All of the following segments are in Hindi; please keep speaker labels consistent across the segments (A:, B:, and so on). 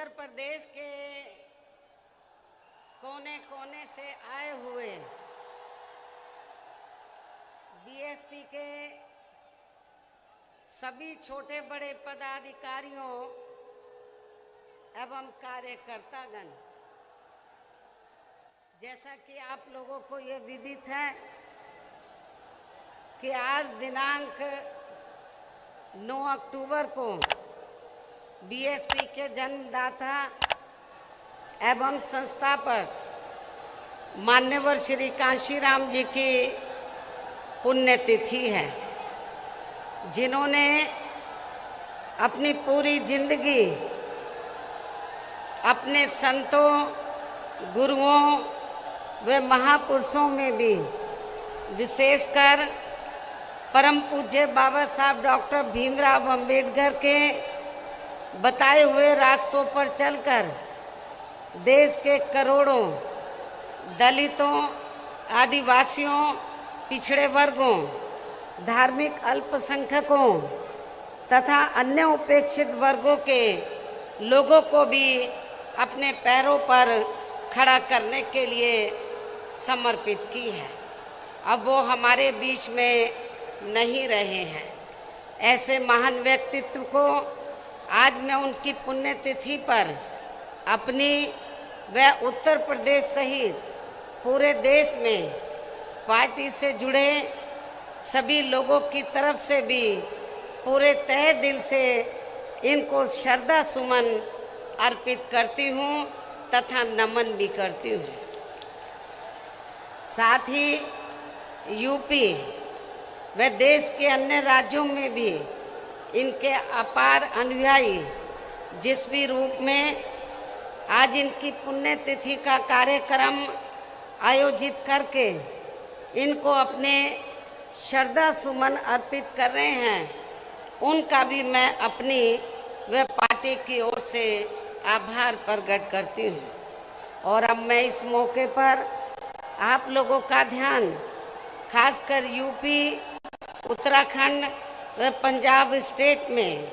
A: उत्तर प्रदेश के कोने कोने से आए हुए बीएसपी के सभी छोटे बड़े पदाधिकारियों एवं कार्यकर्तागण, जैसा कि आप लोगों को ये विदित है कि आज दिनांक 9 अक्टूबर को बीएसपी के जन्मदाता एवं संस्थापक मान्यवर श्री कांशीराम जी की पुण्यतिथि है, जिन्होंने अपनी पूरी जिंदगी अपने संतों, गुरुओं व महापुरुषों में भी विशेषकर परम पूज्य बाबा साहब डॉक्टर भीमराव अंबेडकर के बताए हुए रास्तों पर चलकर देश के करोड़ों दलितों, आदिवासियों, पिछड़े वर्गों, धार्मिक अल्पसंख्यकों तथा अन्य उपेक्षित वर्गों के लोगों को भी अपने पैरों पर खड़ा करने के लिए समर्पित की है। अब वो हमारे बीच में नहीं रहे हैं। ऐसे महान व्यक्तित्व को आज मैं उनकी पुण्यतिथि पर अपनी व उत्तर प्रदेश सहित पूरे देश में पार्टी से जुड़े सभी लोगों की तरफ से भी पूरे तहे दिल से इनको श्रद्धा सुमन अर्पित करती हूँ तथा नमन भी करती हूँ। साथ ही यूपी व देश के अन्य राज्यों में भी इनके अपार अनुयायी जिस भी रूप में आज इनकी पुण्यतिथि का कार्यक्रम आयोजित करके इनको अपने श्रद्धा सुमन अर्पित कर रहे हैं, उनका भी मैं अपनी व पार्टी की ओर से आभार प्रकट करती हूँ। और अब मैं इस मौके पर आप लोगों का ध्यान खासकर यूपी, उत्तराखंड व पंजाब स्टेट में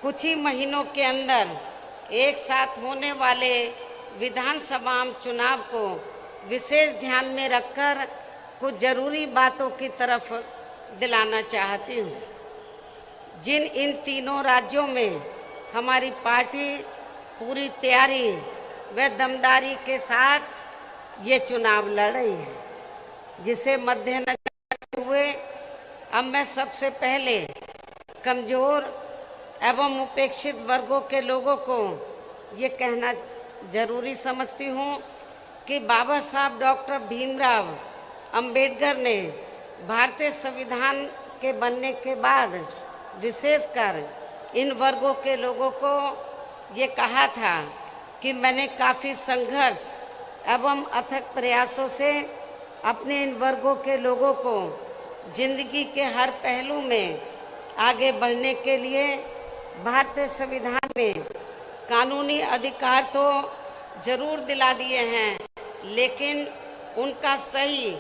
A: कुछ ही महीनों के अंदर एक साथ होने वाले विधानसभा चुनाव को विशेष ध्यान में रखकर कुछ जरूरी बातों की तरफ दिलाना चाहती हूँ। जिन इन तीनों राज्यों में हमारी पार्टी पूरी तैयारी व दमदारी के साथ ये चुनाव लड़ रही है, जिसे मद्देनजर रखते हुए अब मैं सबसे पहले कमजोर एवं उपेक्षित वर्गों के लोगों को ये कहना जरूरी समझती हूँ कि बाबा साहब डॉक्टर भीमराव अंबेडकर ने भारतीय संविधान के बनने के बाद विशेषकर इन वर्गों के लोगों को ये कहा था कि मैंने काफ़ी संघर्ष एवं अथक प्रयासों से अपने इन वर्गों के लोगों को जिंदगी के हर पहलू में आगे बढ़ने के लिए भारतीय संविधान में कानूनी अधिकार तो जरूर दिला दिए हैं, लेकिन उनका सही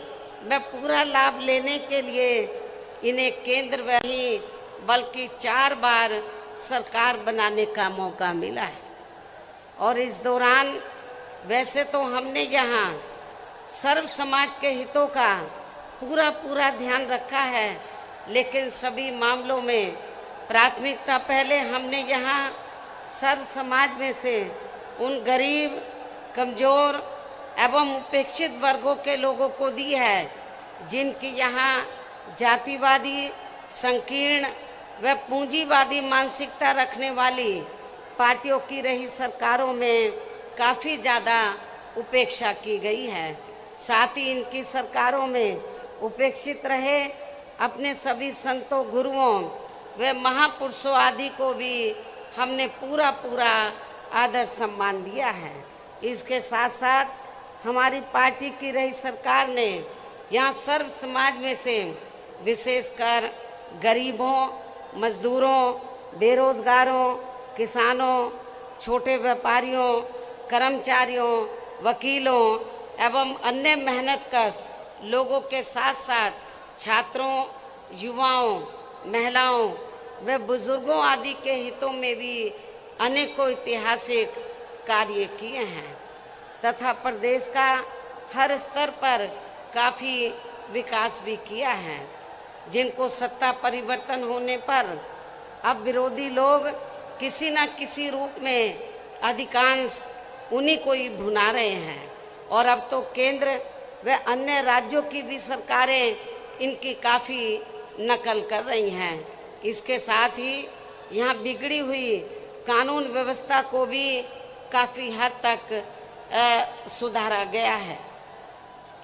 A: व पूरा लाभ लेने के लिए इन्हें केंद्र में ही बल्कि 4 बार सरकार बनाने का मौका मिला है। और इस दौरान वैसे तो हमने यहाँ सर्व समाज के हितों का पूरा ध्यान रखा है, लेकिन सभी मामलों में प्राथमिकता पहले हमने यहाँ सर्व समाज में से उन गरीब, कमजोर एवं उपेक्षित वर्गों के लोगों को दी है, जिनकी यहाँ जातिवादी, संकीर्ण व पूंजीवादी मानसिकता रखने वाली पार्टियों की रही सरकारों में काफ़ी ज़्यादा उपेक्षा की गई है। साथ ही इनकी सरकारों में उपेक्षित रहे अपने सभी संतों, गुरुओं व महापुरुषों आदि को भी हमने पूरा आदर सम्मान दिया है। इसके साथ साथ हमारी पार्टी की रही सरकार ने यहाँ सर्व समाज में से विशेषकर गरीबों, मजदूरों, बेरोजगारों, किसानों, छोटे व्यापारियों, कर्मचारियों, वकीलों एवं अन्य मेहनतकश लोगों के साथ साथ छात्रों, युवाओं, महिलाओं व बुजुर्गों आदि के हितों में भी अनेकों ऐतिहासिक कार्य किए हैं तथा प्रदेश का हर स्तर पर काफ़ी विकास भी किया है, जिनको सत्ता परिवर्तन होने पर अब विरोधी लोग किसी न किसी रूप में अधिकांश उन्हीं को ही भुना रहे हैं। और अब तो केंद्र व अन्य राज्यों की भी सरकारें इनकी काफ़ी नकल कर रही हैं। इसके साथ ही यहाँ बिगड़ी हुई कानून व्यवस्था को भी काफ़ी हद तक सुधारा गया है।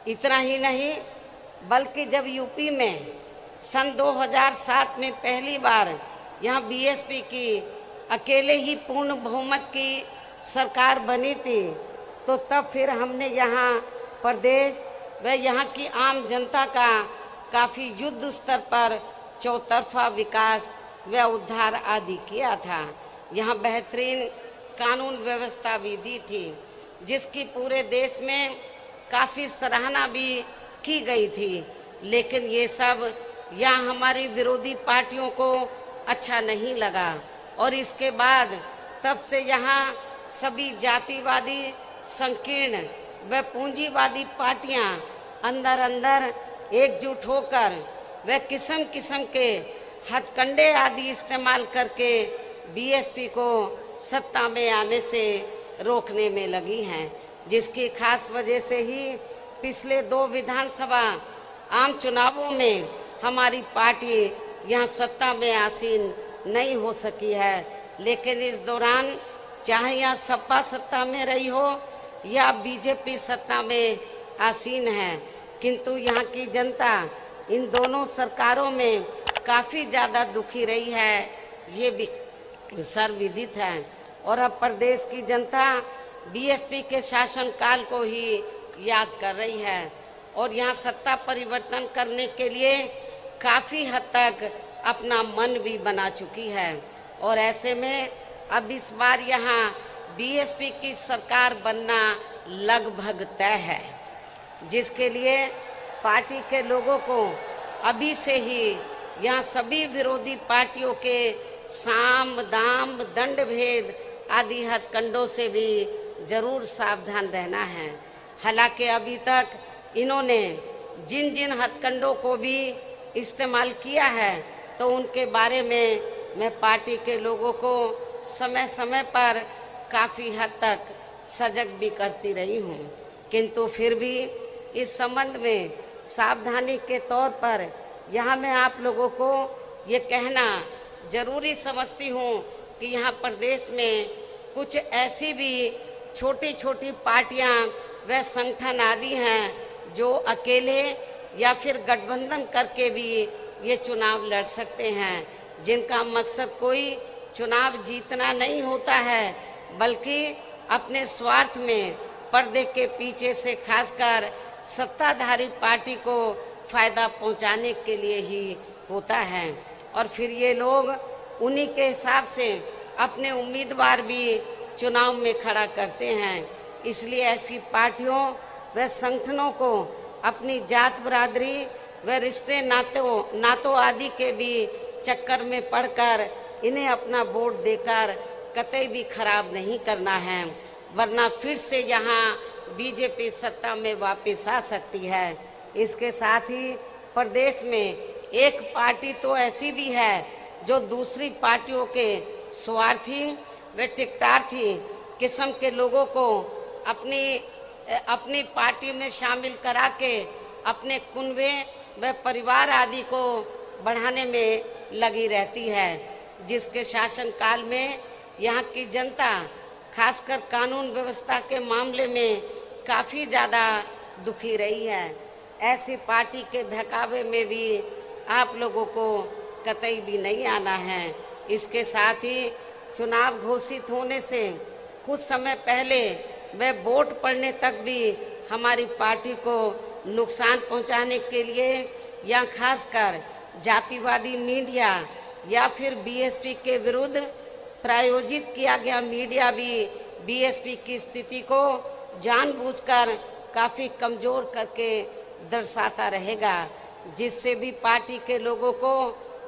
A: इतना ही नहीं बल्कि जब यूपी में सन 2007 में पहली बार यहाँ बीएसपी की अकेले ही पूर्ण बहुमत की सरकार बनी थी, तो तब फिर हमने यहाँ प्रदेश व यहाँ की आम जनता का काफ़ी युद्ध स्तर पर चौतरफा विकास व उद्धार आदि किया था। यहाँ बेहतरीन कानून व्यवस्था भी दी थी, जिसकी पूरे देश में काफ़ी सराहना भी की गई थी। लेकिन ये सब यहाँ हमारी विरोधी पार्टियों को अच्छा नहीं लगा और इसके बाद तब से यहाँ सभी जातिवादी, संकीर्ण व पूंजीवादी पार्टियां अंदर अंदर एकजुट होकर व किस्म किस्म के हथकंडे आदि इस्तेमाल करके बीएसपी को सत्ता में आने से रोकने में लगी हैं, जिसकी खास वजह से ही पिछले 2 विधानसभा आम चुनावों में हमारी पार्टी यहाँ सत्ता में आसीन नहीं हो सकी है। लेकिन इस दौरान चाहे यहाँ सपा सत्ता में रही हो या बीजेपी सत्ता में आसीन है, किंतु यहाँ की जनता इन दोनों सरकारों में काफ़ी ज़्यादा दुखी रही है, ये भी सर्वविदित है। और अब प्रदेश की जनता बीएसपी के शासनकाल को ही याद कर रही है और यहाँ सत्ता परिवर्तन करने के लिए काफ़ी हद तक अपना मन भी बना चुकी है। और ऐसे में अब इस बार यहाँ बीएसपी की सरकार बनना लगभग तय है, जिसके लिए पार्टी के लोगों को अभी से ही यहाँ सभी विरोधी पार्टियों के साम दाम दंड भेद आदि हथकंडों से भी जरूर सावधान रहना है। हालांकि अभी तक इन्होंने जिन जिन हथकंडों को भी इस्तेमाल किया है तो उनके बारे में मैं पार्टी के लोगों को समय समय पर काफ़ी हद तक सजग भी करती रही हूँ, किंतु फिर भी इस संबंध में सावधानी के तौर पर यहाँ मैं आप लोगों को ये कहना जरूरी समझती हूँ कि यहाँ प्रदेश में कुछ ऐसी भी छोटी छोटी पार्टियाँ व संगठन आदि हैं जो अकेले या फिर गठबंधन करके भी ये चुनाव लड़ सकते हैं, जिनका मकसद कोई चुनाव जीतना नहीं होता है बल्कि अपने स्वार्थ में पर्दे के पीछे से खासकर सत्ताधारी पार्टी को फायदा पहुंचाने के लिए ही होता है। और फिर ये लोग उन्हीं के हिसाब से अपने उम्मीदवार भी चुनाव में खड़ा करते हैं। इसलिए ऐसी पार्टियों व संगठनों को अपनी जात बरादरी व रिश्ते नातों आदि के भी चक्कर में पड़कर इन्हें अपना वोट देकर कतई भी खराब नहीं करना है, वरना फिर से यहाँ बीजेपी सत्ता में वापस आ सकती है। इसके साथ ही प्रदेश में एक पार्टी तो ऐसी भी है जो दूसरी पार्टियों के स्वार्थी व टिकटार्थी किस्म के लोगों को अपनी पार्टी में शामिल करा के अपने कुनबे व परिवार आदि को बढ़ाने में लगी रहती है, जिसके शासनकाल में यहाँ की जनता खासकर कानून व्यवस्था के मामले में काफ़ी ज़्यादा दुखी रही है। ऐसी पार्टी के बहकावे में भी आप लोगों को कतई भी नहीं आना है। इसके साथ ही चुनाव घोषित होने से कुछ समय पहले वे वोट पड़ने तक भी हमारी पार्टी को नुकसान पहुंचाने के लिए या खासकर जातिवादी मीडिया या फिर बीएसपी के विरुद्ध प्रायोजित किया गया मीडिया भी बीएसपी की स्थिति को जानबूझकर काफ़ी कमज़ोर करके दर्शाता रहेगा, जिससे भी पार्टी के लोगों को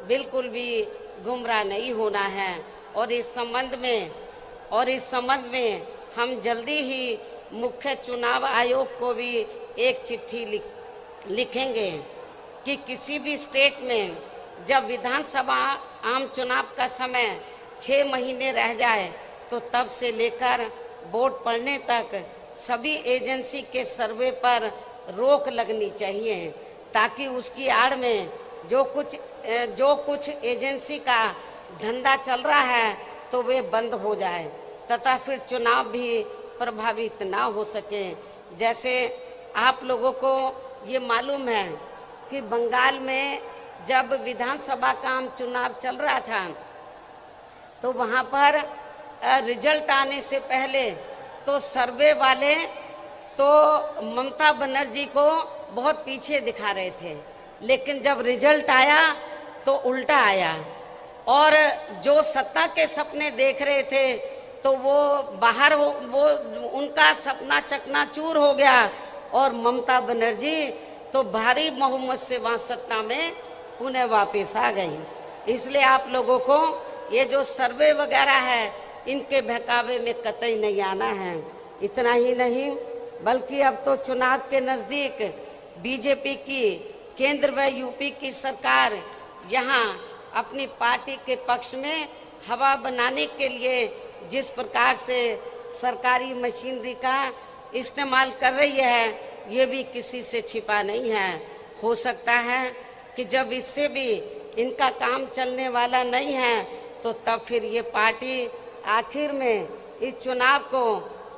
A: बिल्कुल भी गुमराह नहीं होना है। और इस संबंध में हम जल्दी ही मुख्य चुनाव आयोग को भी एक चिट्ठी लिखेंगे कि किसी भी स्टेट में जब विधानसभा आम चुनाव का समय 6 महीने रह जाए तो तब से लेकर वोट पड़ने तक सभी एजेंसी के सर्वे पर रोक लगनी चाहिए, ताकि उसकी आड़ में जो कुछ एजेंसी का धंधा चल रहा है तो वे बंद हो जाए तथा फिर चुनाव भी प्रभावित ना हो सके। जैसे आप लोगों को ये मालूम है कि बंगाल में जब विधानसभा का आम चुनाव चल रहा था तो वहाँ पर रिजल्ट आने से पहले तो सर्वे वाले तो ममता बनर्जी को बहुत पीछे दिखा रहे थे, लेकिन जब रिजल्ट आया तो उल्टा आया और जो सत्ता के सपने देख रहे थे तो वो उनका सपना चकनाचूर हो गया और ममता बनर्जी तो भारी बहुमत से वहां सत्ता में पुनः वापस आ गई। इसलिए आप लोगों को ये जो सर्वे वगैरह है इनके बहकावे में कतई नहीं आना है। इतना ही नहीं बल्कि अब तो चुनाव के नजदीक बीजेपी की केंद्र व यूपी की सरकार यहाँ अपनी पार्टी के पक्ष में हवा बनाने के लिए जिस प्रकार से सरकारी मशीनरी का इस्तेमाल कर रही है ये भी किसी से छिपा नहीं है। हो सकता है कि जब इससे भी इनका काम चलने वाला नहीं है तो तब फिर ये पार्टी आखिर में इस चुनाव को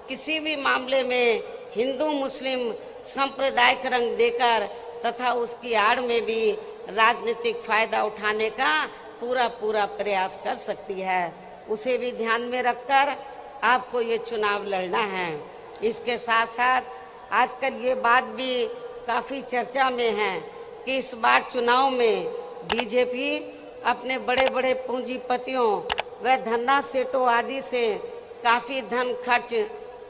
A: किसी भी मामले में हिंदू मुस्लिम सांप्रदायिक रंग देकर तथा उसकी आड़ में भी राजनीतिक फायदा उठाने का पूरा प्रयास कर सकती है। उसे भी ध्यान में रखकर आपको ये चुनाव लड़ना है। इसके साथ साथ आजकल ये बात भी काफी चर्चा में है कि इस बार चुनाव में बीजेपी अपने बड़े बड़े पूंजीपतियों व धन्ना सेठों आदि से काफी धन खर्च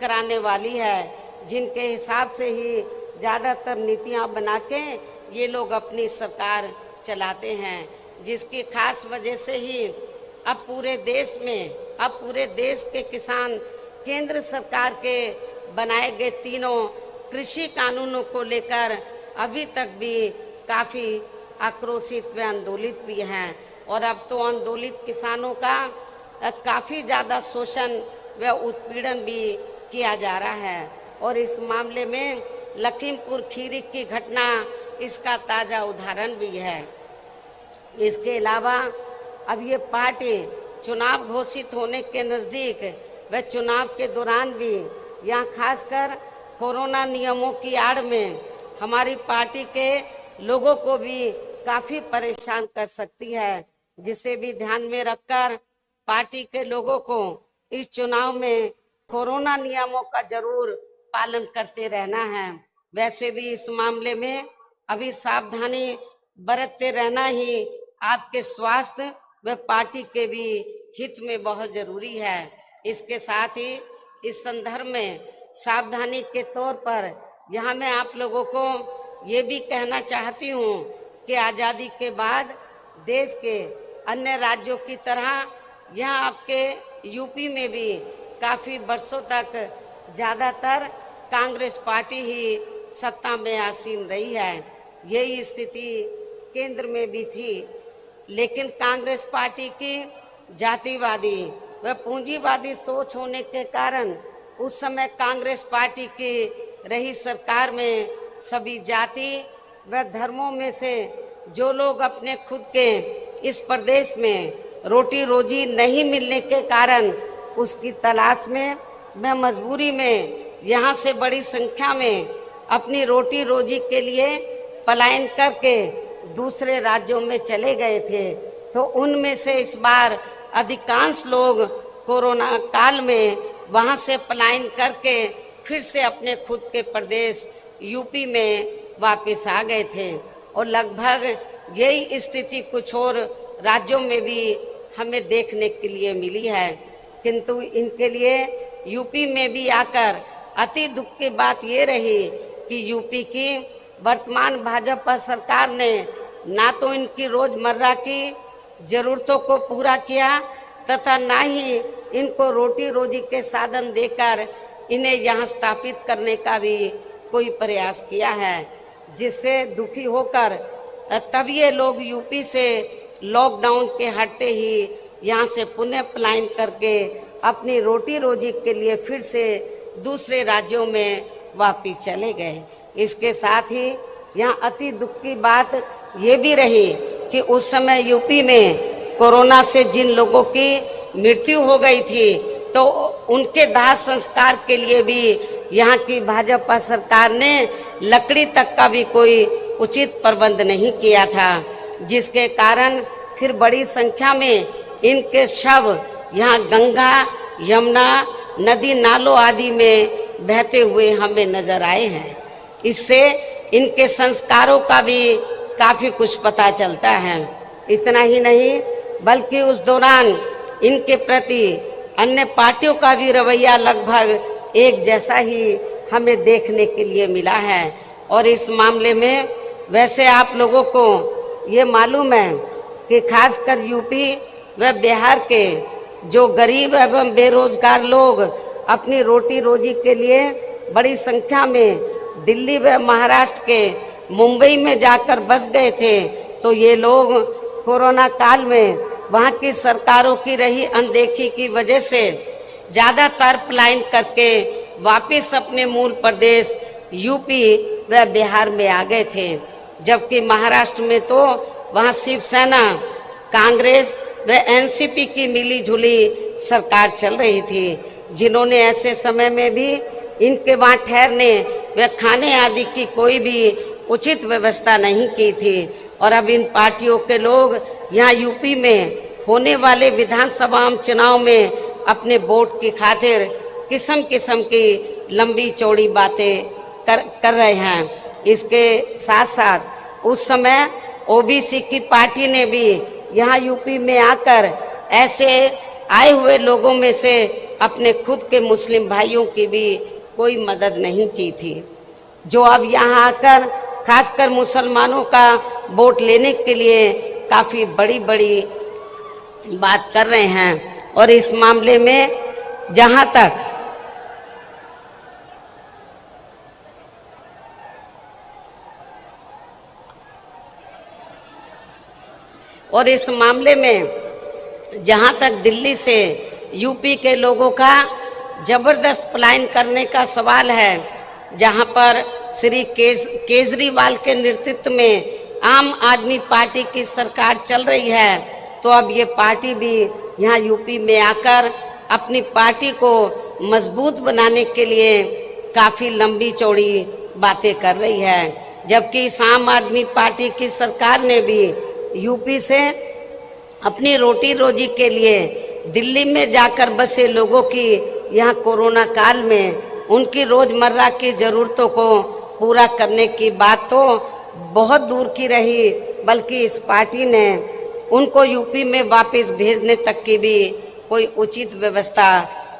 A: कराने वाली है, जिनके हिसाब से ही ज्यादातर नीतियां बना के ये लोग अपनी सरकार चलाते हैं, जिसकी खास वजह से ही अब पूरे देश के किसान केंद्र सरकार के बनाए गए तीनों कृषि कानूनों को लेकर अभी तक भी काफी आक्रोशित व आंदोलित भी हैं और अब तो आंदोलित किसानों का काफी ज्यादा शोषण व उत्पीड़न भी किया जा रहा है और इस मामले में लखीमपुर खीरी की घटना इसका ताजा उदाहरण भी है। इसके अलावा अब ये पार्टी चुनाव घोषित होने के नजदीक व चुनाव के दौरान भी यहाँ खासकर कोरोना नियमों की आड़ में हमारी पार्टी के लोगों को भी काफी परेशान कर सकती है, जिसे भी ध्यान में रखकर पार्टी के लोगों को इस चुनाव में कोरोना नियमों का जरूर पालन करते रहना है। वैसे भी इस मामले में अभी सावधानी बरतते रहना ही आपके स्वास्थ्य व पार्टी के भी हित में बहुत जरूरी है। इसके साथ ही इस संदर्भ में सावधानी के तौर पर यहाँ मैं आप लोगों को ये भी कहना चाहती हूँ कि आजादी के बाद देश के अन्य राज्यों की तरह यहाँ आपके यूपी में भी काफी वर्षों तक ज्यादातर कांग्रेस पार्टी ही सत्ता में आसीन रही है। यही स्थिति केंद्र में भी थी, लेकिन कांग्रेस पार्टी की जातिवादी व पूंजीवादी सोच होने के कारण उस समय कांग्रेस पार्टी की रही सरकार में सभी जाति व धर्मों में से जो लोग अपने खुद के इस प्रदेश में रोटी रोजी नहीं मिलने के कारण उसकी तलाश में व मजबूरी में यहाँ से बड़ी संख्या में अपनी रोटी रोजी के लिए पलायन करके दूसरे राज्यों में चले गए थे। तो उनमें से इस बार अधिकांश लोग कोरोना काल में वहां से पलायन करके फिर से अपने खुद के प्रदेश यूपी में वापस आ गए थे और लगभग यही स्थिति कुछ और राज्यों में भी हमें देखने के लिए मिली है। किंतु इनके लिए यूपी में भी आकर अति दुख की बात ये रही कि यूपी की वर्तमान भाजपा सरकार ने ना तो इनकी रोजमर्रा की जरूरतों को पूरा किया तथा ना ही इनको रोटी रोजी के साधन देकर इन्हें यहाँ स्थापित करने का भी कोई प्रयास किया है, जिससे दुखी होकर तब ये लोग यूपी से लॉकडाउन के हटते ही यहाँ से पुनः पलायन करके अपनी रोटी रोजी के लिए फिर से दूसरे राज्यों में वापिस चले गए। इसके साथ ही यहाँ अति दुख की बात ये भी रही कि उस समय यूपी में कोरोना से जिन लोगों की मृत्यु हो गई थी, तो उनके दाह संस्कार के लिए भी यहाँ की भाजपा सरकार ने लकड़ी तक का भी कोई उचित प्रबंध नहीं किया था, जिसके कारण फिर बड़ी संख्या में इनके शव यहाँ गंगा, यमुना, नदी नालों आदि में बहते हुए हमें नजर आए हैं। इससे इनके संस्कारों का भी काफी कुछ पता चलता है। इतना ही नहीं बल्कि उस दौरान इनके प्रति अन्य पार्टियों का भी रवैया लगभग एक जैसा ही हमें देखने के लिए मिला है। और इस मामले में वैसे आप लोगों को ये मालूम है कि खासकर यूपी व बिहार के जो गरीब एवं बेरोजगार लोग अपनी रोटी रोजी के लिए बड़ी संख्या में दिल्ली व महाराष्ट्र के मुंबई में जाकर बस गए थे, तो ये लोग कोरोना काल में वहाँ की सरकारों की रही अनदेखी की वजह से ज्यादातर पलायन करके वापस अपने मूल प्रदेश यूपी व बिहार में आ गए थे। जबकि महाराष्ट्र में तो वहाँ शिवसेना, कांग्रेस व एनसीपी की मिली जुली सरकार चल रही थी, जिन्होंने ऐसे समय में भी इनके वहाँ ठहरने व खाने आदि की कोई भी उचित व्यवस्था नहीं की थी। और अब इन पार्टियों के लोग यहाँ यूपी में होने वाले विधानसभा चुनाव में अपने वोट की खातिर किस्म किस्म की लंबी चौड़ी बातें कर रहे हैं। इसके साथ साथ उस समय ओबीसी की पार्टी ने भी यहाँ यूपी में आकर ऐसे आए हुए लोगों में से अपने खुद के मुस्लिम भाइयों की भी कोई मदद नहीं की थी, जो अब यहाँ आकर खासकर मुसलमानों का वोट लेने के लिए काफी बड़ी बड़ी बात कर रहे हैं। और इस मामले में जहां तक दिल्ली से यूपी के लोगों का जबरदस्त पलायन करने का सवाल है, जहां पर श्री केजरीवाल के नेतृत्व में आम आदमी पार्टी की सरकार चल रही है, तो अब ये पार्टी भी यहाँ यूपी में आकर अपनी पार्टी को मजबूत बनाने के लिए काफी लंबी चौड़ी बातें कर रही है। जबकि इस आम आदमी पार्टी की सरकार ने भी यूपी से अपनी रोटी रोजी के लिए दिल्ली में जाकर बसे लोगों की यहाँ कोरोना काल में उनकी रोजमर्रा की जरूरतों को पूरा करने की बात तो बहुत दूर की रही, बल्कि इस पार्टी ने उनको यूपी में वापस भेजने तक की भी कोई उचित व्यवस्था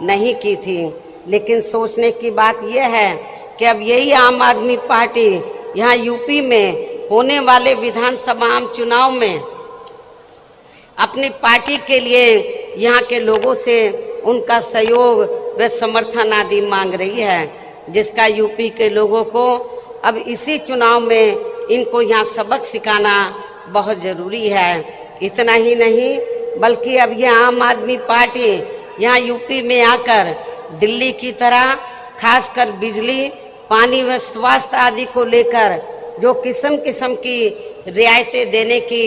A: नहीं की थी। लेकिन सोचने की बात यह है कि अब यही आम आदमी पार्टी यहाँ यूपी में होने वाले विधानसभा चुनाव में अपनी पार्टी के लिए यहाँ के लोगों से उनका सहयोग व समर्थन आदि मांग रही है, जिसका यूपी के लोगों को अब इसी चुनाव में इनको यहाँ सबक सिखाना बहुत जरूरी है। इतना ही नहीं बल्कि अब ये आम आदमी पार्टी यहाँ यूपी में आकर दिल्ली की तरह खासकर बिजली, पानी व स्वास्थ्य आदि को लेकर जो किस्म किस्म की रियायतें देने की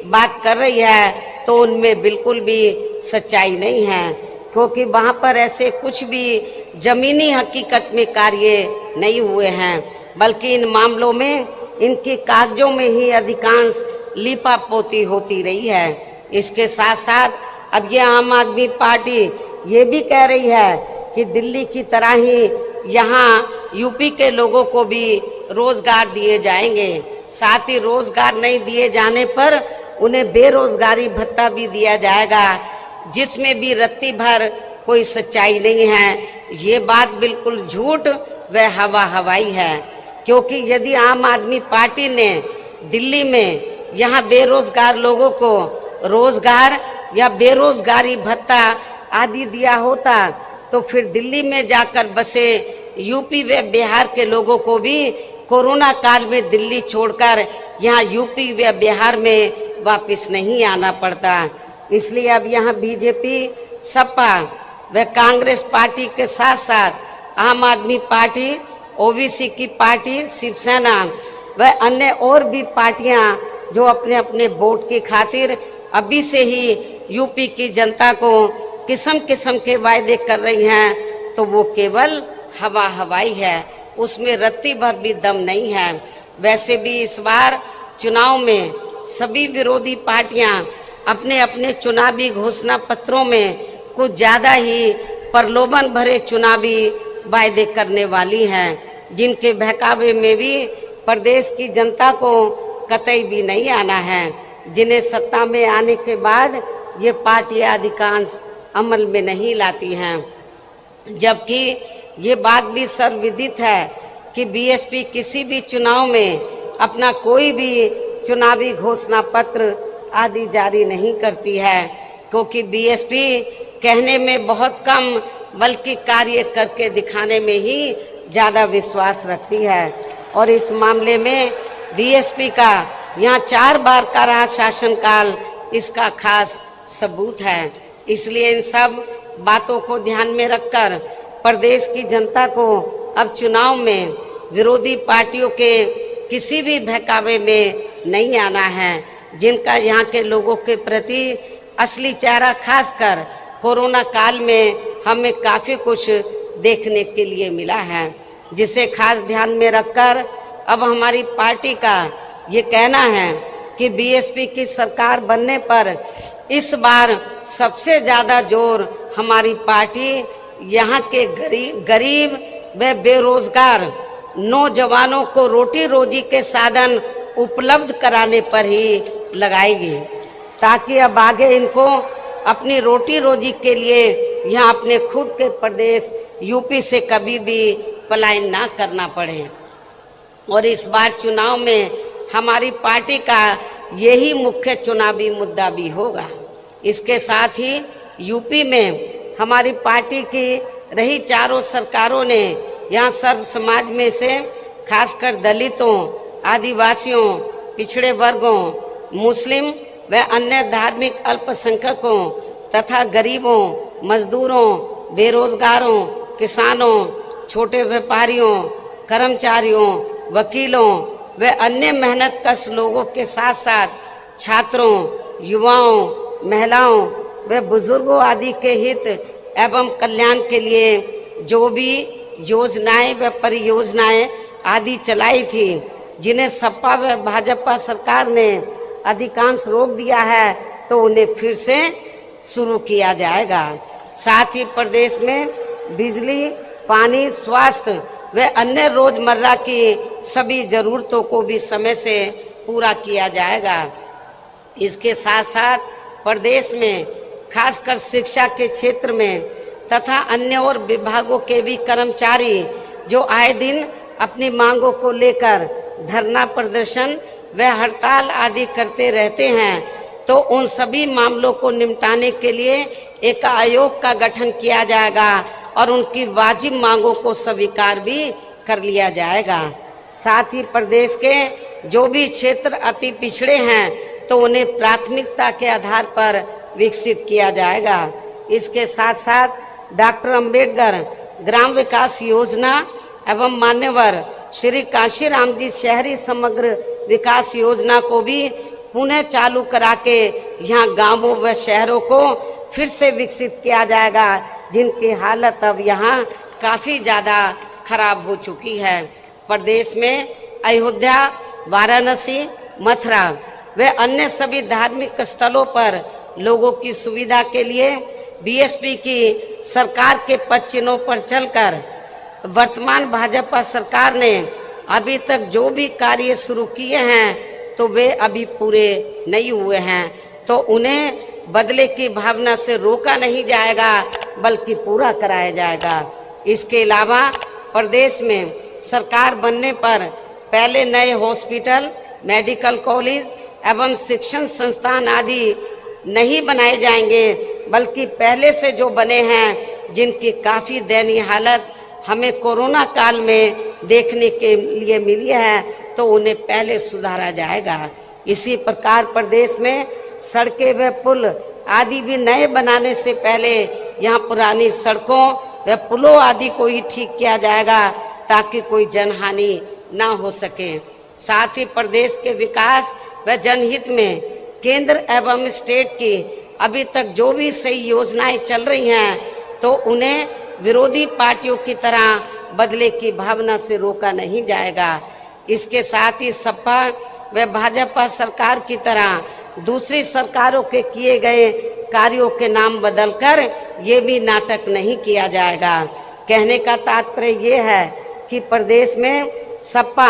A: बात कर रही है, तो उनमें बिल्कुल भी सच्चाई नहीं है, क्योंकि वहाँ पर ऐसे कुछ भी जमीनी हकीकत में कार्य नहीं हुए हैं, बल्कि इन मामलों में इनके कागजों में ही अधिकांश लीपापोती होती रही है। इसके साथ साथ अब ये आम आदमी पार्टी ये भी कह रही है कि दिल्ली की तरह ही यहाँ यूपी के लोगों को भी रोजगार दिए जाएंगे, साथ ही रोजगार नहीं दिए जाने पर उन्हें बेरोजगारी भत्ता भी दिया जाएगा, जिसमें भी रत्ती भर कोई सच्चाई नहीं है। ये बात बिल्कुल झूठ व हवा हवाई है, क्योंकि यदि आम आदमी पार्टी ने दिल्ली में यहाँ बेरोजगार लोगों को रोजगार या बेरोजगारी भत्ता आदि दिया होता तो फिर दिल्ली में जाकर बसे यूपी व बिहार के लोगों को भी कोरोना काल में दिल्ली छोड़कर यहाँ यूपी व बिहार में वापस नहीं आना पड़ता। इसलिए अब यहाँ बीजेपी, सपा व कांग्रेस पार्टी के साथ साथ आम आदमी पार्टी, ओबीसी की पार्टी, शिवसेना व अन्य और भी पार्टियां जो अपने अपने वोट की खातिर अभी से ही यूपी की जनता को किस्म किस्म के वायदे कर रही हैं, तो वो केवल हवाई है, उसमें रत्ती भर भी दम नहीं है। वैसे भी इस बार चुनाव में सभी विरोधी पार्टियां अपने अपने चुनावी घोषणा पत्रों में कुछ ज्यादा ही प्रलोभन भरे चुनावी वायदे करने वाली हैं, जिनके बहकावे में भी प्रदेश की जनता को कतई भी नहीं आना है, जिन्हें सत्ता में आने के बाद ये पार्टियां अधिकांश अमल में नहीं लाती हैं। जबकि ये बात भी सर्वविदित है कि बीएसपी किसी भी चुनाव में अपना कोई भी चुनावी घोषणा पत्र आदि जारी नहीं करती है, क्योंकि बीएसपी कहने में बहुत कम बल्कि कार्य करके दिखाने में ही ज्यादा विश्वास रखती है। और इस मामले में बीएसपी का यहाँ 4 बार का रहा शासनकाल इसका खास सबूत है। इसलिए इन सब बातों को ध्यान में रखकर प्रदेश की जनता को अब चुनाव में विरोधी पार्टियों के किसी भी बहकावे में नहीं आना है, जिनका यहाँ के लोगों के प्रति असली चेहरा खासकर कोरोना काल में हमें काफी कुछ देखने के लिए मिला है, जिसे खास ध्यान में रखकर अब हमारी पार्टी का ये कहना है कि बीएसपी की सरकार बनने पर इस बार सबसे ज्यादा जोर हमारी पार्टी यहाँ के गरीब व बेरोजगार नौजवानों को रोटी रोजी के साधन उपलब्ध कराने पर ही लगाएगी, ताकि अब आगे इनको अपनी रोटी रोजी के लिए यहाँ अपने खुद के प्रदेश यूपी से कभी भी पलायन ना करना पड़े। और इस बार चुनाव में हमारी पार्टी का यही मुख्य चुनावी मुद्दा भी होगा। इसके साथ ही यूपी में हमारी पार्टी की रही चारों सरकारों ने यहाँ सर्व समाज में से खासकर दलितों, आदिवासियों, पिछड़े वर्गों, मुस्लिम व अन्य धार्मिक अल्पसंख्यकों तथा गरीबों, मजदूरों, बेरोजगारों, किसानों, छोटे व्यापारियों, कर्मचारियों, वकीलों व अन्य मेहनतकश लोगों के साथ साथ छात्रों, युवाओं, महिलाओं व बुजुर्गों आदि के हित एवं कल्याण के लिए जो भी योजनाएं व परियोजनाएं आदि चलाई थी, जिन्हें सपा व भाजपा सरकार ने अधिकांश रोक दिया है, तो उन्हें फिर से शुरू किया जाएगा। साथ ही प्रदेश में बिजली, पानी, स्वास्थ्य व अन्य रोजमर्रा की सभी जरूरतों को भी समय से पूरा किया जाएगा। इसके साथ साथ प्रदेश में खासकर शिक्षा के क्षेत्र में तथा अन्य और विभागों के भी कर्मचारी जो आए दिन अपनी मांगों को लेकर धरना प्रदर्शन व हड़ताल आदि करते रहते हैं, तो उन सभी मामलों को निपटाने के लिए एक आयोग का गठन किया जाएगा और उनकी वाजिब मांगों को स्वीकार भी कर लिया जाएगा। साथ ही प्रदेश के जो भी क्षेत्र अति पिछड़े हैं, तो उन्हें प्राथमिकता के आधार पर विकसित किया जाएगा। इसके साथ साथ डॉक्टर अंबेडकर ग्राम विकास योजना एवं मान्यवर श्री काशीराम जी शहरी समग्र विकास योजना को भी पुनः चालू करा के यहाँ गांवों व शहरों को फिर से विकसित किया जाएगा, जिनकी हालत अब यहाँ काफी ज्यादा खराब हो चुकी है। प्रदेश में अयोध्या, वाराणसी, मथुरा व अन्य सभी धार्मिक स्थलों पर लोगों की सुविधा के लिए बीएसपी की सरकार के पद चिन्हों पर चलकर वर्तमान भाजपा सरकार ने अभी तक जो भी कार्य शुरू किए हैं, तो वे अभी पूरे नहीं हुए हैं, तो उन्हें बदले की भावना से रोका नहीं जाएगा बल्कि पूरा कराया जाएगा। इसके अलावा प्रदेश में सरकार बनने पर पहले नए हॉस्पिटल, मेडिकल कॉलेज एवं शिक्षण संस्थान आदि नहीं बनाए जाएंगे, बल्कि पहले से जो बने हैं, जिनकी काफ़ी दयनीय हालत हमें कोरोना काल में देखने के लिए मिली है, तो उन्हें पहले सुधारा जाएगा। इसी प्रकार प्रदेश में सड़कें व पुल आदि भी नए बनाने से पहले यहाँ पुरानी सड़कों व पुलों आदि को ही ठीक किया जाएगा, ताकि कोई जनहानि ना हो सके। साथ ही प्रदेश के विकास व जनहित में केंद्र एवं स्टेट की अभी तक जो भी सही योजनाएं चल रही हैं, तो उन्हें विरोधी पार्टियों की तरह बदले की भावना से रोका नहीं जाएगा। इसके साथ ही सपा व भाजपा सरकार की तरह दूसरी सरकारों के किए गए कार्यों के नाम बदलकर ये भी नाटक नहीं किया जाएगा। कहने का तात्पर्य ये है कि प्रदेश में सपा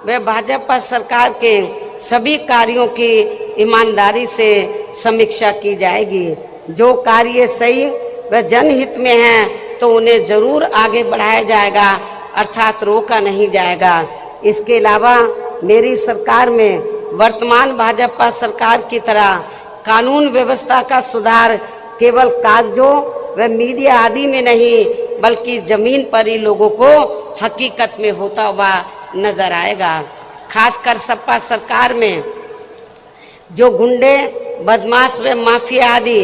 A: व भाजपा सरकार के सभी कार्यों की ईमानदारी से समीक्षा की जाएगी। जो कार्य सही व जनहित में हैं, तो उन्हें जरूर आगे बढ़ाया जाएगा, अर्थात रोका नहीं जाएगा। इसके अलावा मेरी सरकार में वर्तमान भाजपा सरकार की तरह कानून व्यवस्था का सुधार केवल कागजों व मीडिया आदि में नहीं, बल्कि जमीन पर ही लोगों को हकीकत में होता हुआ नजर आएगा। खासकर सपा सरकार में जो गुंडे, बदमाश व माफिया आदि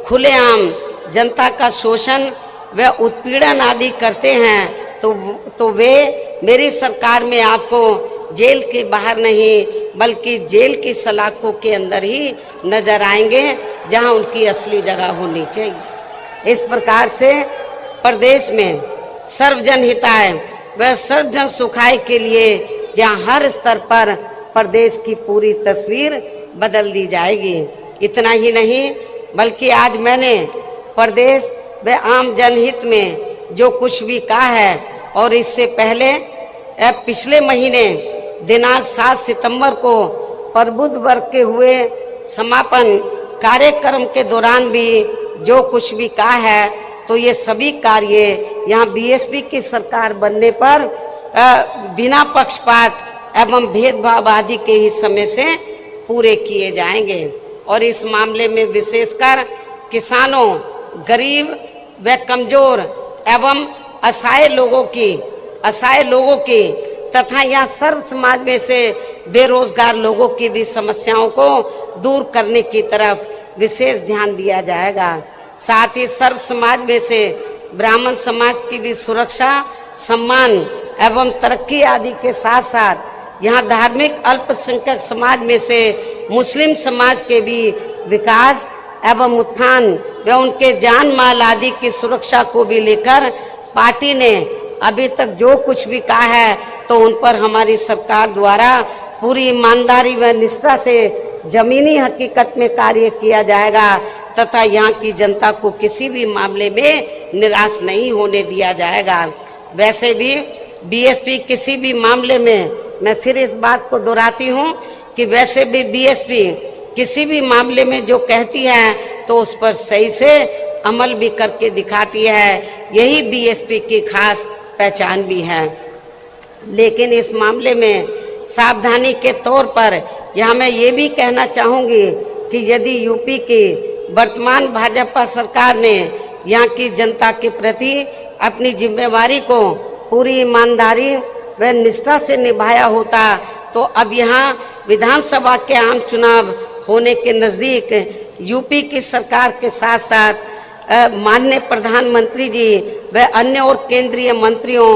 A: खुलेआम जनता का शोषण व उत्पीड़न आदि करते हैं, तो वे मेरी सरकार में आपको जेल के बाहर नहीं, बल्कि जेल की सलाखों के अंदर ही नजर आएंगे, जहां उनकी असली जगह होनी चाहिए। इस प्रकार से प्रदेश में सर्वजन हिताय व सर्वजन सुखाय के लिए यहाँ हर स्तर पर प्रदेश की पूरी तस्वीर बदल दी जाएगी। इतना ही नहीं, बल्कि आज मैंने प्रदेश व आम जनहित में जो कुछ भी कहा है, और इससे पहले पिछले महीने दिनांक 7 सितंबर को प्रबुद्ध वर्ग के हुए समापन कार्यक्रम के दौरान भी जो कुछ भी कहा है, तो ये सभी कार्य यहाँ बीएसपी की सरकार बनने पर बिना पक्षपात एवं भेदभाव आदि के ही समय से पूरे किए जाएंगे। और इस मामले में विशेषकर किसानों, गरीब व कमजोर एवं असहाय लोगों की तथा यहाँ सर्व समाज में से बेरोजगार लोगों की भी समस्याओं को दूर करने की तरफ विशेष ध्यान दिया जाएगा। साथ ही सर्व समाज में से ब्राह्मण समाज की भी सुरक्षा, सम्मान एवं तरक्की आदि के साथ साथ यहाँ धार्मिक अल्पसंख्यक समाज में से मुस्लिम समाज के भी विकास एवं उत्थान व उनके जान माल आदि की सुरक्षा को भी लेकर पार्टी ने अभी तक जो कुछ भी कहा है, तो उन पर हमारी सरकार द्वारा पूरी ईमानदारी व निष्ठा से जमीनी हकीकत में कार्य किया जाएगा, तथा यहाँ की जनता को किसी भी मामले में निराश नहीं होने दिया जाएगा। वैसे भी बीएसपी किसी भी मामले में, मैं फिर इस बात को दोहराती हूँ कि वैसे भी बीएसपी किसी भी मामले में जो कहती है, तो उस पर सही से अमल भी करके दिखाती है। यही बीएसपी की खास पहचान भी है। लेकिन इस मामले में सावधानी के तौर पर यहाँ मैं ये भी कहना चाहूँगी कि यदि यूपी की वर्तमान भाजपा सरकार ने यहाँ की जनता के प्रति अपनी जिम्मेवारी को पूरी ईमानदारी व निष्ठा से निभाया होता, तो अब यहाँ विधानसभा के आम चुनाव होने के नज़दीक यूपी की सरकार के साथ साथ माननीय प्रधानमंत्री जी व अन्य और केंद्रीय मंत्रियों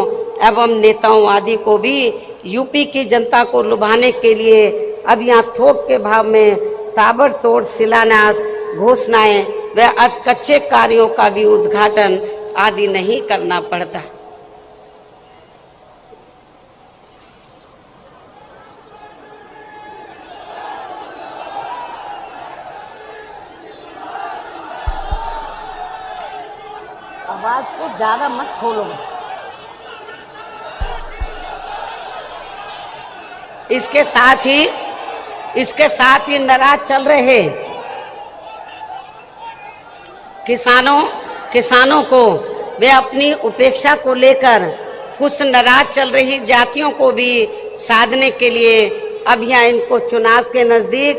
A: एवं नेताओं आदि को भी यूपी की जनता को लुभाने के लिए अब यहाँ थोक के भाव में ताबड़तोड़ शिलान्यास, घोषणाएं व कच्चे कार्यों का भी उद्घाटन आदि नहीं करना पड़ता। आवाज को ज्यादा मत खोलो। इसके साथ ही नाराज चल रहे किसानों को वे अपनी उपेक्षा को लेकर कुछ नाराज चल रही जातियों को भी साधने के लिए अब यहाँ इनको चुनाव के नजदीक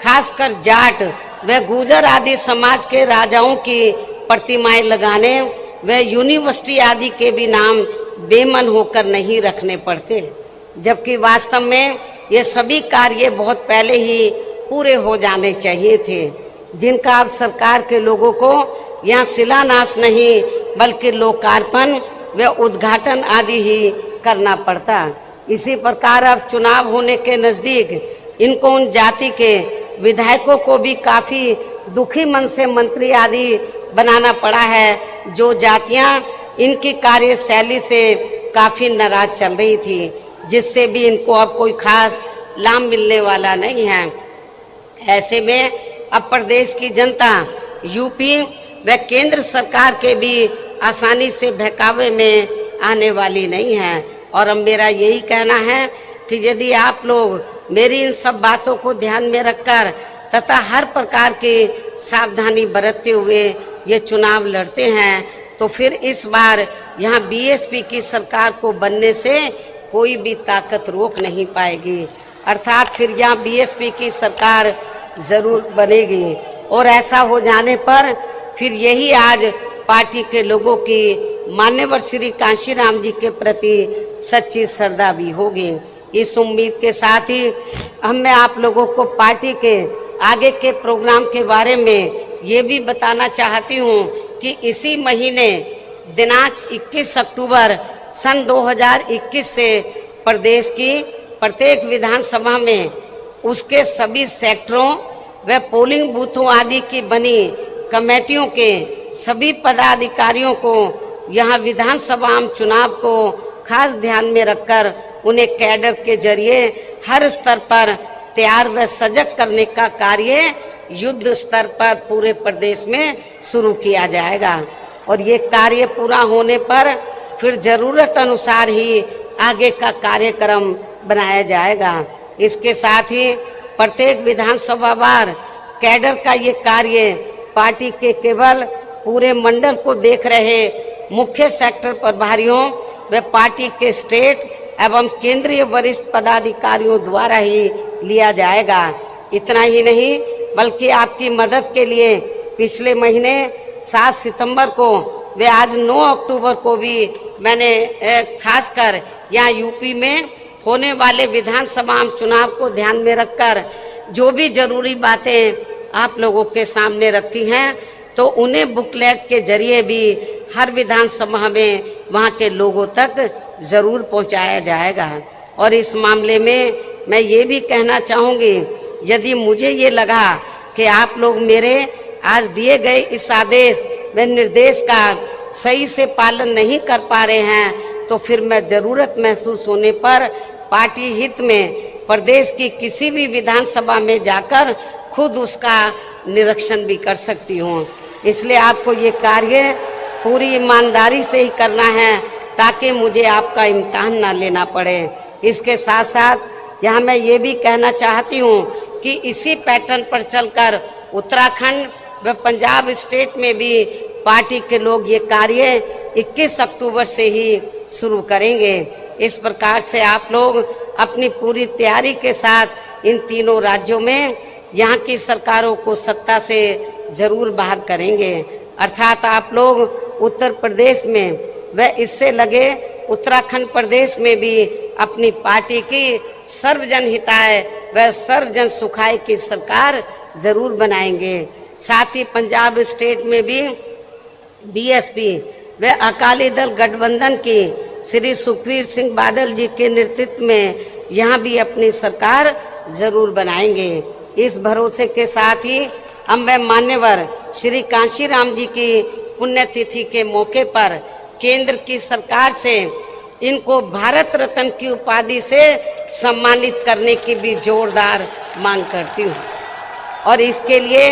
A: खासकर जाट व गुर्जर आदि समाज के राजाओं की प्रतिमाएं लगाने व यूनिवर्सिटी आदि के भी नाम बेमन होकर नहीं रखने पड़ते, जबकि वास्तव में ये सभी कार्य बहुत पहले ही पूरे हो जाने चाहिए थे, जिनका अब सरकार के लोगों को यहाँ शिलान्यास नहीं बल्कि लोकार्पण व उद्घाटन आदि ही करना पड़ता। इसी प्रकार अब चुनाव होने के नजदीक इनको उन जाति के विधायकों को भी काफी दुखी मन से मंत्री आदि बनाना पड़ा है, जो जातियां इनकी कार्यशैली से काफी नाराज चल रही थी, जिससे भी इनको अब कोई खास लाभ मिलने वाला नहीं है। ऐसे में अब प्रदेश की जनता यूपी व केंद्र सरकार के भी आसानी से बहकावे में आने वाली नहीं है। और अब मेरा यही कहना है कि यदि आप लोग मेरी इन सब बातों को ध्यान में रखकर तथा हर प्रकार की सावधानी बरतते हुए ये चुनाव लड़ते हैं, तो फिर इस बार यहाँ बीएसपी की सरकार को बनने से कोई भी ताकत रोक नहीं पाएगी, अर्थात फिर यहाँ बीएसपी की सरकार जरूर बनेगी। और ऐसा हो जाने पर फिर यही आज पार्टी के लोगों की मान्यवर श्री कांशीराम जी के प्रति सच्ची श्रद्धा भी होगी। इस उम्मीद के साथ ही मैं आप लोगों को पार्टी के आगे के प्रोग्राम के बारे में ये भी बताना चाहती हूँ कि इसी महीने दिनांक 21 अक्टूबर सन 2021 से प्रदेश की प्रत्येक विधानसभा में उसके सभी सेक्टरों व पोलिंग बूथों आदि की बनी कमेटियों के सभी पदाधिकारियों को यहाँ विधानसभा चुनाव को खास ध्यान में रखकर उन्हें कैडर के जरिए हर स्तर पर तैयार व सजग करने का कार्य युद्ध स्तर पर पूरे प्रदेश में शुरू किया जाएगा। और ये कार्य पूरा होने पर फिर जरूरत अनुसार ही आगे का कार्यक्रम बनाया जाएगा। इसके साथ ही प्रत्येक विधानसभा वार कैडर का ये कार्य पार्टी के केवल पूरे मंडल को देख रहे मुख्य सेक्टर प्रभारियों व पार्टी के स्टेट एवं केंद्रीय वरिष्ठ पदाधिकारियों द्वारा ही लिया जाएगा। इतना ही नहीं बल्कि आपकी मदद के लिए पिछले महीने 7 सितंबर को व आज 9 अक्टूबर को भी मैंने खासकर यहाँ यूपी में होने वाले विधानसभा चुनाव को ध्यान में रखकर जो भी जरूरी बातें आप लोगों के सामने रखी हैं, तो उन्हें बुकलेट के जरिए भी हर विधानसभा में वहाँ के लोगों तक जरूर पहुँचाया जाएगा। और इस मामले में मैं ये भी कहना चाहूँगी, यदि मुझे ये लगा कि आप लोग मेरे आज दिए गए इस आदेश व निर्देश का सही से पालन नहीं कर पा रहे हैं, तो फिर मैं जरूरत महसूस होने पर पार्टी हित में प्रदेश की किसी भी विधानसभा में जाकर खुद उसका निरीक्षण भी कर सकती हूँ। इसलिए आपको ये कार्य पूरी ईमानदारी से ही करना है ताकि मुझे आपका इम्तिहान ना लेना पड़े। इसके साथ साथ यहाँ मैं ये भी कहना चाहती हूँ कि इसी पैटर्न पर चलकर उत्तराखंड व पंजाब स्टेट में भी पार्टी के लोग ये कार्य 21 अक्टूबर से ही शुरू करेंगे। इस प्रकार से आप लोग अपनी पूरी तैयारी के साथ इन तीनों राज्यों में यहाँ की सरकारों को सत्ता से जरूर बाहर करेंगे। अर्थात आप लोग उत्तर प्रदेश में व इससे लगे उत्तराखंड प्रदेश में भी अपनी पार्टी की सर्वजन हिताय व सर्वजन सुखाय की सरकार जरूर बनाएंगे। साथ ही पंजाब स्टेट में भी बीएसपी व अकाली दल गठबंधन की श्री सुखबीर सिंह बादल जी के नेतृत्व में यहाँ भी अपनी सरकार जरूर बनाएंगे। इस भरोसे के साथ ही अब मैं मान्यवर श्री कांशीराम जी की पुण्यतिथि के मौके पर केंद्र की सरकार से इनको भारत रत्न की उपाधि से सम्मानित करने की भी जोरदार मांग करती हूँ और इसके लिए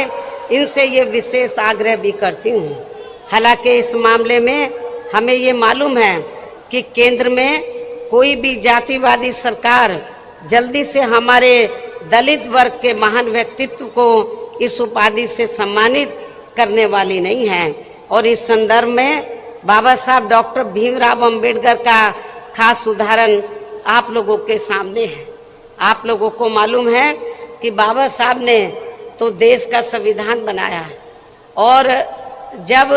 A: इनसे ये विशेष आग्रह भी करती हूँ। हालांकि इस मामले में हमें ये मालूम है कि केंद्र में कोई भी जातिवादी सरकार जल्दी से हमारे दलित वर्ग के महान व्यक्तित्व को इस उपाधि से सम्मानित करने वाली नहीं है। और इस संदर्भ में बाबा साहब डॉक्टर भीमराव अंबेडकर का खास उदाहरण आप लोगों के सामने है। आप लोगों को मालूम है कि बाबा साहब ने तो देश का संविधान बनाया। और जब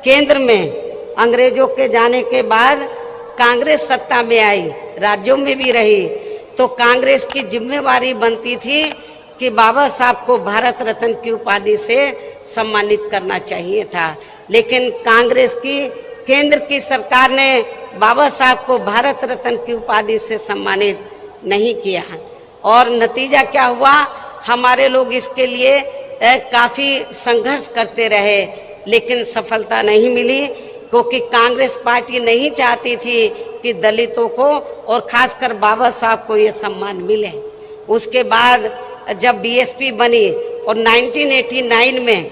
A: केंद्र में अंग्रेजों के जाने के बाद कांग्रेस सत्ता में आई, राज्यों में भी रही, तो कांग्रेस की जिम्मेवारी बनती थी कि बाबा साहब को भारत रत्न की उपाधि से सम्मानित करना चाहिए था। लेकिन कांग्रेस की केंद्र की सरकार ने बाबा साहब को भारत रत्न की उपाधि से सम्मानित नहीं किया। और नतीजा क्या हुआ, हमारे लोग इसके लिए काफी संघर्ष करते रहे, लेकिन सफलता नहीं मिली, क्योंकि कांग्रेस पार्टी नहीं चाहती थी कि दलितों को और खासकर बाबा साहब को ये सम्मान मिले। उसके बाद जब बीएसपी बनी और 1989 में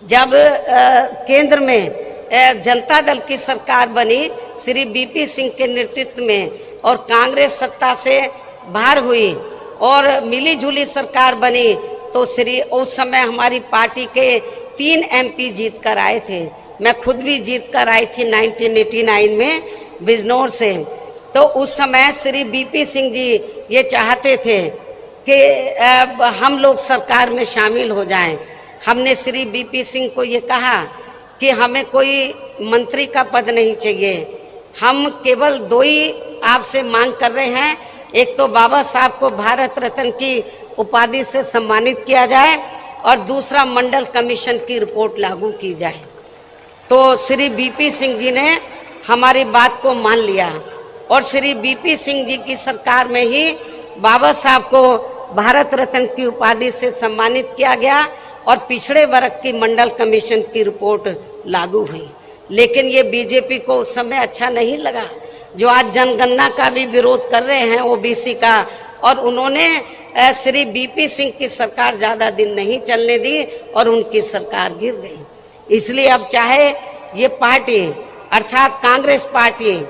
A: जब केंद्र में जनता दल की सरकार बनी श्री बीपी सिंह के नेतृत्व में, और कांग्रेस सत्ता से बाहर हुई और मिली जुली सरकार बनी, तो उस समय हमारी पार्टी के 3 एमपी जीत कर आए थे। मैं खुद भी जीत कर आई थी 1989 में बिजनौर से। तो उस समय श्री बीपी सिंह जी ये चाहते थे कि हम लोग सरकार में शामिल हो जाएं। हमने श्री बीपी सिंह को ये कहा कि हमें कोई मंत्री का पद नहीं चाहिए, हम केवल 2 ही आपसे मांग कर रहे हैं, एक तो बाबा साहब को भारत रत्न की उपाधि से सम्मानित किया जाए और दूसरा मंडल कमीशन की रिपोर्ट लागू की जाए। तो श्री बीपी सिंह जी ने हमारी बात को मान लिया और श्री बीपी सिंह जी की सरकार में ही बाबा साहब को भारत रत्न की उपाधि से सम्मानित किया गया और पिछड़े वर्ग की मंडल कमीशन की रिपोर्ट लागू हुई। लेकिन ये बीजेपी को उस समय अच्छा नहीं लगा, जो आज जनगणना का भी विरोध कर रहे हैं ओबीसी का, और उन्होंने श्री बीपी सिंह की सरकार ज्यादा दिन नहीं चलने दी और उनकी सरकार गिर गई। इसलिए अब चाहे ये पार्टी अर्थात कांग्रेस पार्टी,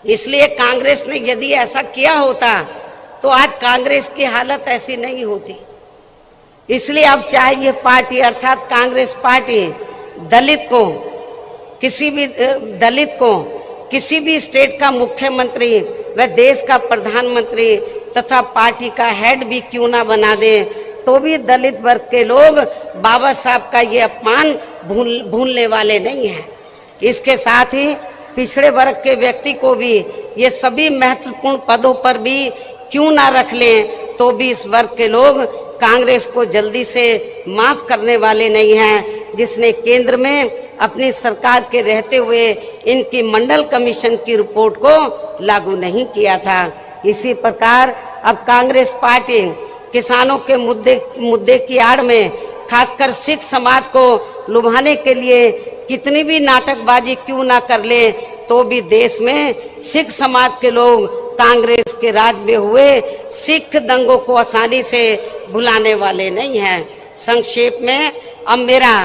A: इसलिए कांग्रेस ने यदि ऐसा किया होता तो आज कांग्रेस की हालत ऐसी नहीं होती। इसलिए अब चाहे ये पार्टी अर्थात कांग्रेस पार्टी दलित को किसी भी स्टेट का मुख्यमंत्री व देश का प्रधानमंत्री तथा पार्टी का हेड भी क्यों ना बना दे, तो भी दलित वर्ग के लोग बाबा साहब का ये अपमान भूलने वाले नहीं हैं। इसके साथ ही पिछड़े वर्ग के व्यक्ति को भी ये सभी महत्वपूर्ण पदों पर भी क्यों ना रख लें, तो भी इस वर्ग के लोग कांग्रेस को जल्दी से माफ करने वाले नहीं हैं, जिसने केंद्र में अपनी सरकार के रहते हुए इनकी मंडल कमीशन की रिपोर्ट को लागू नहीं किया था। इसी प्रकार अब कांग्रेस पार्टी किसानों के मुद्दे की आड़ में खासकर सिख समाज को लुभाने के लिए कितनी भी नाटकबाजी क्यों ना कर ले, तो भी देश में सिख समाज के लोग कांग्रेस के राज में हुए सिख दंगों को आसानी से भुलाने वाले नहीं हैं। संक्षेप में अब मेरा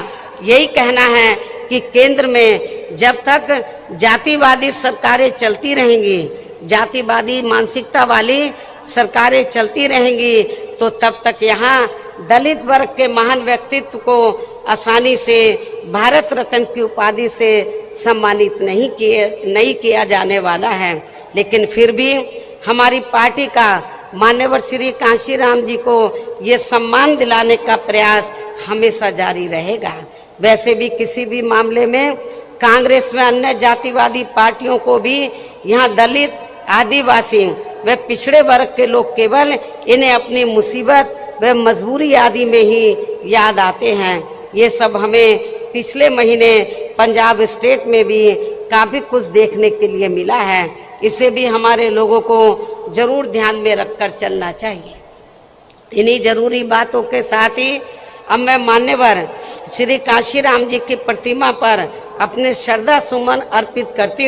A: यही कहना है कि केंद्र में जब तक जातिवादी सरकारें चलती रहेंगी, जातिवादी मानसिकता वाली सरकारें चलती रहेंगी, तो तब तक यहाँ दलित वर्ग के महान व्यक्तित्व को आसानी से भारत रत्न की उपाधि से सम्मानित नहीं किया जाने वाला है। लेकिन फिर भी हमारी पार्टी का मान्यवर श्री कांशीराम जी को ये सम्मान दिलाने का प्रयास हमेशा जारी रहेगा। वैसे भी किसी भी मामले में कांग्रेस में अन्य जातिवादी पार्टियों को भी यहाँ दलित, आदिवासी व पिछड़े वर्ग के लोग केवल इन्हें अपनी मुसीबत व मजबूरी आदि में ही याद आते हैं। ये सब हमें पिछले महीने पंजाब स्टेट में भी काफी कुछ देखने के लिए मिला है। इसे भी हमारे लोगों को जरूर ध्यान में रखकर चलना चाहिए। इन्हीं जरूरी बातों के साथ ही अब मैं मान्यवर श्री कांशीराम जी की प्रतिमा पर अपने श्रद्धा सुमन अर्पित करती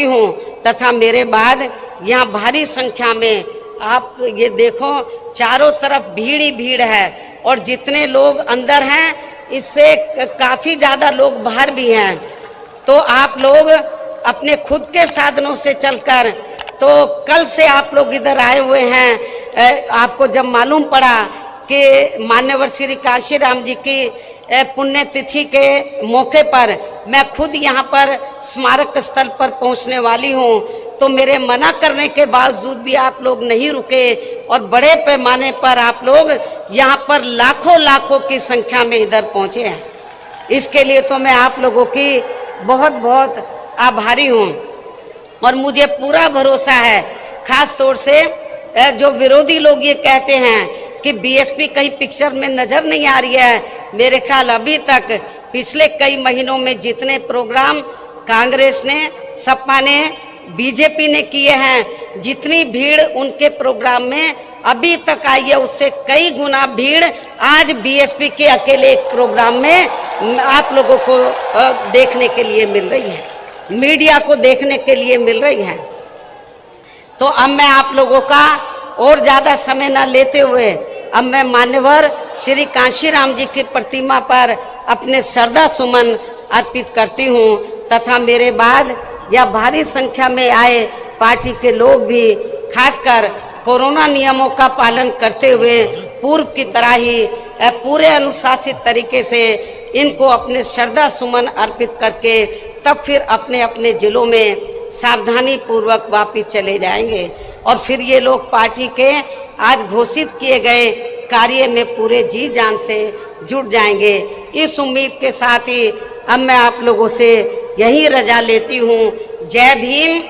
A: हूँ तथा मेरे बाद यहाँ भारी संख्या में आप ये देखो चारों तरफ भीड़ ही भीड़ है, और जितने लोग अंदर हैं इससे काफी ज्यादा लोग बाहर भी हैं। तो आप लोग अपने खुद के साधनों से चलकर, तो कल से आप लोग इधर आए हुए हैं, आपको जब मालूम पड़ा कि मान्यवर श्री कांशीराम जी की पुण्यतिथि के मौके पर मैं खुद यहाँ पर स्मारक स्थल पर पहुँचने वाली हूँ, तो मेरे मना करने के बावजूद भी आप लोग नहीं रुके और बड़े पैमाने पर आप लोग यहाँ पर लाखों लाखों की संख्या में इधर पहुंचे हैं। इसके लिए तो मैं आप लोगों की बहुत बहुत आभारी हूँ और मुझे पूरा भरोसा है, खास तौर से जो विरोधी लोग ये कहते हैं कि बीएसपी कहीं पिक्चर में नजर नहीं आ रही है। मेरे ख्याल अभी तक पिछले कई महीनों में जितने प्रोग्राम कांग्रेस ने, सपा ने, बीजेपी ने किए हैं, जितनी भीड़ उनके प्रोग्राम में अभी तक आई है उससे कई गुना भीड़ आज बीएसपी के अकेले एक प्रोग्राम में आप लोगों को देखने के लिए मिल रही है, मीडिया को देखने के लिए मिल रही है। तो अब मैं आप लोगों का और ज्यादा समय न लेते हुए अब मैं मान्यवर श्री कांशीराम जी की प्रतिमा पर अपने श्रद्धा सुमन अर्पित करती हूँ तथा मेरे बाद यह भारी संख्या में आए पार्टी के लोग भी खासकर कोरोना नियमों का पालन करते हुए पूर्व की तरह ही पूरे अनुशासित तरीके से इनको अपने श्रद्धा सुमन अर्पित करके तब फिर अपने अपने जिलों में सावधानी पूर्वक वापिस चले जाएंगे और फिर ये लोग पार्टी के आज घोषित किए गए कार्य में पूरे जी जान से जुट जाएंगे। इस उम्मीद के साथ ही अब मैं आप लोगों से यही रजा लेती हूँ। जय भीम,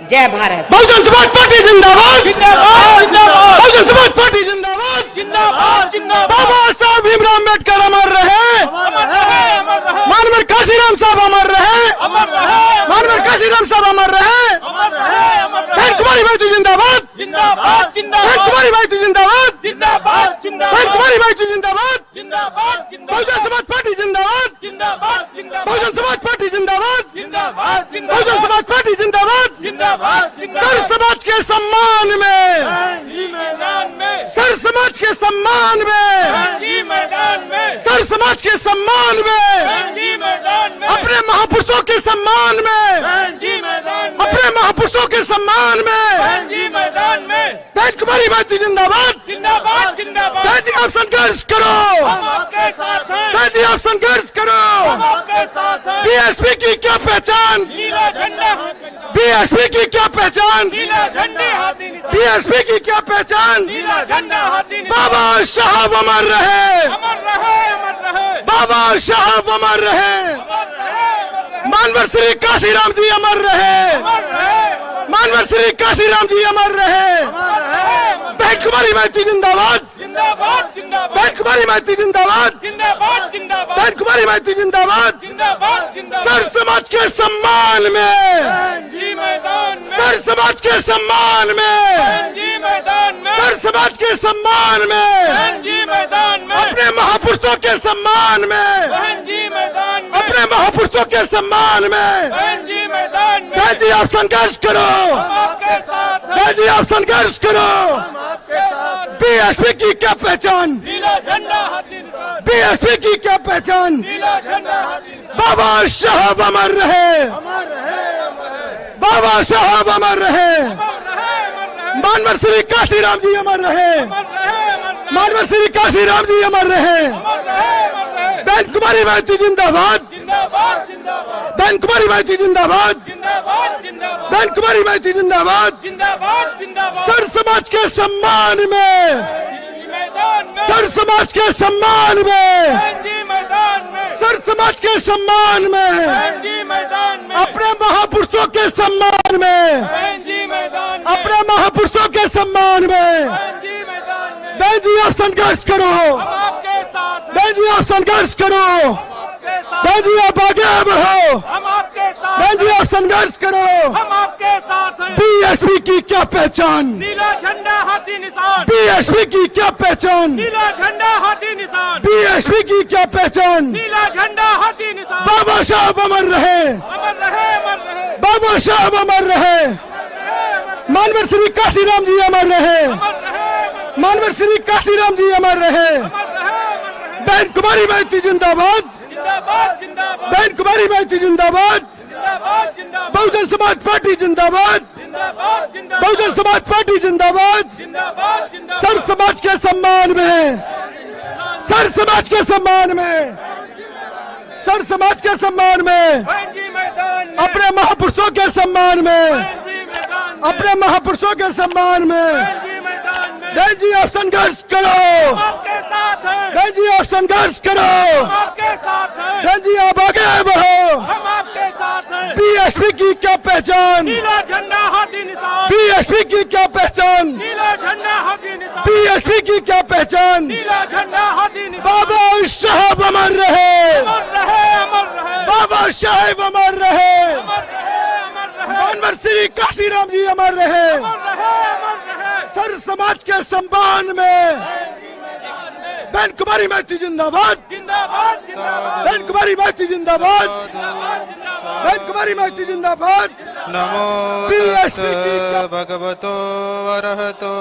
A: जय भारत।
B: बहुजन समाज पार्टी जिंदाबाद, जिंदाबाद, जिंदाबाद। बहुजन समाज पार्टी जिंदाबाद, जिंदाबाद, जिंदाबाद। बाबा साहब भीमराव अम्बेडकर अमर रहे, अमर रहे, अमर रहे। मानवर काशीराम साहब अमर रहे, अमर रहे। मानवर काशीराम साहब अमर रहे, अमर रहे, अमर रहे। बहन कुमारी भाई जिंदाबाद, जिंदाबाद, जिंदाबाद। बहन कुमारी भाई जिंदाबाद, जिंदाबाद, जिंदाबाद। बहन कुमारी भाई जिंदाबाद, जिंदाबाद, जिंदाबाद। बहुजन समाज पार्टी जिंदाबाद, जिंदाबाद, जिंदाबाद। बहुजन समाज पार्टी जिंदाबाद, जिंदाबाद, जिंदाबाद। बहुजन समाज पार्टी जिंदाबाद, जिंदाबाद, जिंदाबाद। सर समाज के सम्मान में, मैदान में। सर समाज के सम्मान में, मैदान में। सर समाज के सम्मान में, मैदान में। अपने महापुरुषों के सम्मान में, मैदान में। अपने महापुरुषों के सम्मान में, मैदान में। बहन कुमारी भाई जिंदाबाद, जिंदाबाद, जिंदाबाद। बहन जी आप संघर्ष करो, हम आपके साथ हैं। बहन जी आप संघर्ष करो, हम आपके साथ हैं। बीएसपी की क्या पहचान, नीला झंडा। बीएसपी की क्या पहचान, नीला झंडे हाथी निशान। बीएसपी की क्या पहचान, नीला झंडा हाथी निशान। बाबा साहब अमर रहे, अमर रहे, अमर रहे। बाबा साहब अमर रहे, अमर रहे। मानवर श्री काशीराम जी अमर रहे, अमर रहे। मानवर श्री काशीराम जी अमर रहे, अमर रहे। बहन कुमारी माइती जिंदाबाद, जिंदाबाद, जिंदाबाद। बहन कुमारी माइती जिंदाबाद, जिंदाबाद, जिंदाबाद। बहन कुमारी माइती जिंदाबाद, जिंदाबाद, जिंदाबाद। सर समाज के सम्मान में, मैदान में। सर समाज के सम्मान में, मैदान में। सर समाज के सम्मान में, मैदान में। अपने महापुरुषों के सम्मान में, मैदान में। अपने महापुरुषों के सम्मान में, मैदान में। बहन जी आप संघर्ष करो, हम आपके साथ हैं। बहन जी आप संघर्ष करो, हम आपके साथ। बीएसपी की क्या पहचान, नीला झंडा हाथी निशान। बीएसपी की क्या पहचान, नीला झंडा हाथी निशान। बाबा साहब अमर रहे, अमर रहे, अमर रहे। बाबा साहब अमर रहे, मानवर श्री काशीराम जी अमर रहे, मानवर श्री काशीराम जी अमर रहे। बहन कुमारी माइती जिंदाबाद, जिंदाबाद, जिंदाबाद। बहन कुमारी माइती जिंदाबाद, जिंदाबाद, जिंदाबाद। बहन कुमारी माइती जिंदाबाद, जिंदाबाद, जिंदाबाद। सर समाज के सम्मान में, मैदान में। सर समाज के सम्मान में, मैदान में। सर समाज के सम्मान में, मैदान में। अपने महापुरुषों के सम्मान में, मैदान में। अपने महापुरुषों के सम्मान में, मैदान में। बहन जी आप संघर्ष करो, हम आपके साथ। बहन जी आप संघर्ष करो, बहन जी आप आगे बढ़ो, हम आपके साथ। बहन जी आप संघर्ष करो, हम आपके साथ हैं। बीएसपी की क्या पहचान, नीला झंडा हाथी निशान। बीएसपी की क्या पहचान, नीला झंडा हाथी निशान। बीएसपी की क्या पहचान, नीला झंडा हाथी निशान। बाबा साहब अमर रहे, अमर रहे, अमर रहे। बाबा साहब अमर रहे, मानवर श्री काशीराम जी अमर रहे, मानवर श्री काशीराम जी अमर रहे। बहन कुमारी माइती जिंदाबाद, जिंदाबाद, जिंदाबाद। बहन कुमारी माइती जिंदाबाद, जिंदाबाद, जिंदाबाद। बहुजन समाज पार्टी जिंदाबाद, जिंदाबाद, जिंदाबाद। बहुजन समाज पार्टी जिंदाबाद, जिंदाबाद, जिंदाबाद। सर समाज के सम्मान में, सर समाज के सम्मान में, सर समाज के सम्मान में। अपने महापुरुषों के सम्मान में, अपने महापुरुषों के सम्मान में
C: बहन जी मैदान में
B: बहन जी आप संघर्ष करो,
C: हम आपके साथ हैं,
B: बहन जी आप संघर्ष करो,
C: हम आपके साथ हैं,
B: बहन जी आप आगे बढ़ो।
C: हम आपके साथ हैं।
B: बीएसपी की क्या पहचान,
C: नीला झंडा हाथी निशान,
B: बीएसपी की क्या पहचान,
C: नीला झंडा हाथी निशान,
B: बीएसपी की क्या पहचान।
C: नीला झंडा हाथी निशान।
B: बाबा साहब अमर रहे,
C: अमर रहे, अमर रहे,
B: बाबा साहेब अमर रहे,
C: अमर रहे, अमर रहे,
B: मानवर श्री काशीराम जी अमर रहे।
C: अमर रहे, अमर रहे।
B: सर समाज के सम्मान में बहन कुमारी माइती जिंदाबाद,
C: जिंदाबाद, जिंदाबाद,
B: बहन कुमारी माइती जिंदाबाद,
C: जिंदाबाद।
B: बहन कुमारी माइती जिंदाबाद।
D: नमो
B: BSP
D: तस् भगवतो अरहतो